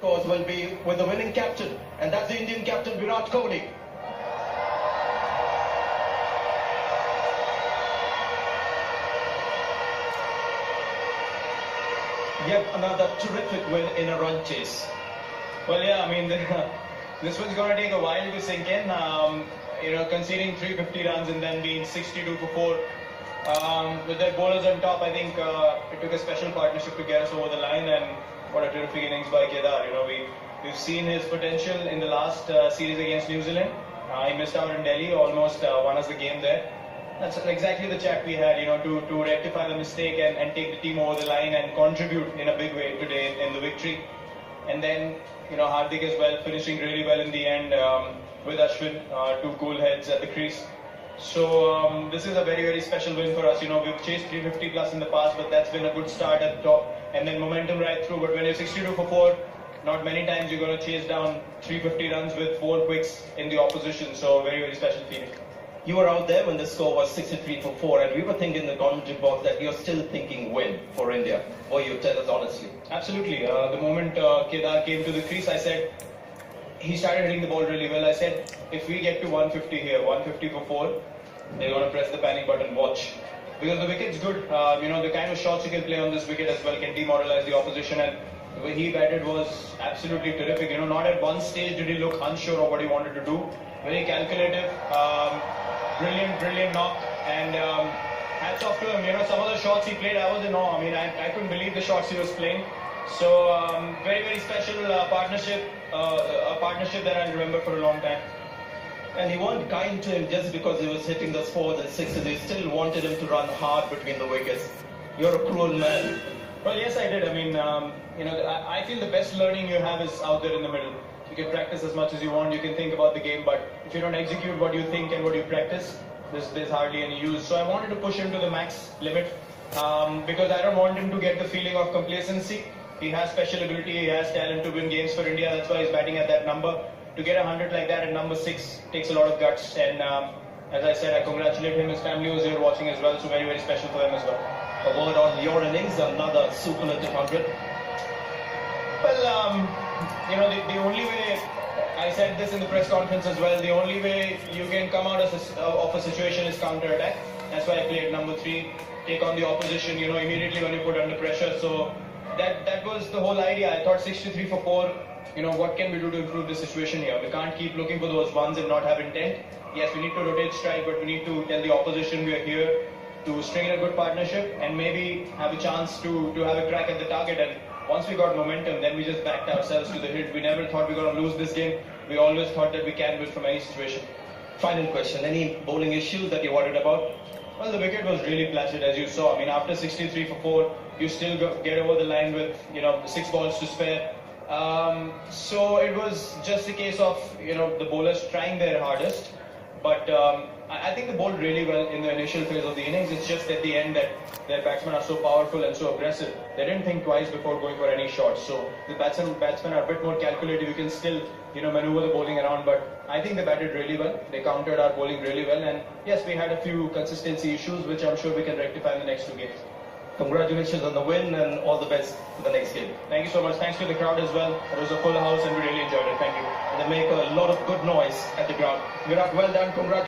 course, will be with the winning captain, and that's the Indian captain Virat Kohli. Yet another terrific win in a run chase. Well, yeah, I mean, this one's going to take a while to sink in. Conceding 350 runs and then being 62 for 4. With their bowlers on top, I think it took a special partnership to get us over the line, and what a terrific innings by Kedar. We've seen his potential in the last series against New Zealand. He missed out in Delhi, almost won us the game there. That's exactly the chat we had, to rectify the mistake and take the team over the line and contribute in a big way today in the victory. And then, Hardik as well, finishing really well in the end with Ashwin, 2 cool heads at the crease. So this is a very, very special win for us. We've chased 350 plus in the past, but that's been a good start at the top. And then momentum right through. But when you're 62 for 4, not many times you're going to chase down 350 runs with 4 quicks in the opposition. So very, very special feeling. You were out there when the score was 63 for 4, and we were thinking in the commentary box that you're still thinking win for India. Or you tell us honestly. Absolutely. The moment Kedar came to the crease, I said, he started hitting the ball really well. I said, if we get to 150 here, 150 for 4, they're going to press the panic button, watch. Because the wicket's good. The kind of shots you can play on this wicket as well can demoralize the opposition. And the way he batted was absolutely terrific. Not at one stage did he look unsure of what he wanted to do. Very calculative. Brilliant knock, and hats off to him. Some of the shots he played, I was in awe. I mean, I couldn't believe the shots he was playing. So very, very special partnership, a partnership that I'll remember for a long time. And he wasn't kind to him just because he was hitting the 4s and 6s. He still wanted him to run hard between the wickets. You're a cruel man. Well, yes, I did. I mean, I feel the best learning you have is out there in the middle. You can practice as much as you want, you can think about the game, but if you don't execute what you think and what you practice, there's hardly any use. So I wanted to push him to the max limit because I don't want him to get the feeling of complacency. He has special ability, he has talent to win games for India, that's why he's batting at that number. To get 100 like that at number 6 takes a lot of guts, and as I said, I congratulate him. His family was here watching as well, so very, very special for them as well. A word on your innings, another superlative 100. Well, the only way, I said this in the press conference as well, the only way you can come out of a situation is counter-attack. That's why I played number 3, take on the opposition, immediately when you put under pressure. So that was the whole idea. I thought 63 for 4, what can we do to improve the situation here? We can't keep looking for those ones and not have intent. Yes, we need to rotate strike, but we need to tell the opposition we are here to string in a good partnership and maybe have a chance to have a crack at the target. And once we got momentum, then we just backed ourselves to the hit. We never thought we were going to lose this game. We always thought that we can win from any situation. Final question, any bowling issues that you're worried about? Well, the wicket was really placid, as you saw. I mean, after 63 for 4, you still get over the line with, 6 balls to spare. So it was just a case of, the bowlers trying their hardest. But I think they bowled really well in the initial phase of the innings. It's just at the end that their batsmen are so powerful and so aggressive. They didn't think twice before going for any shots. So the batsmen are a bit more calculative. You can still, maneuver the bowling around. But I think they batted really well. They countered our bowling really well. And yes, we had a few consistency issues, which I'm sure we can rectify in the next 2 games. Congratulations on the win and all the best for the next game. Thank you so much. Thanks to the crowd as well. It was a full house and we really enjoyed it. Thank you. And they make a lot of good noise at the ground. Virat, well done. Congratulations.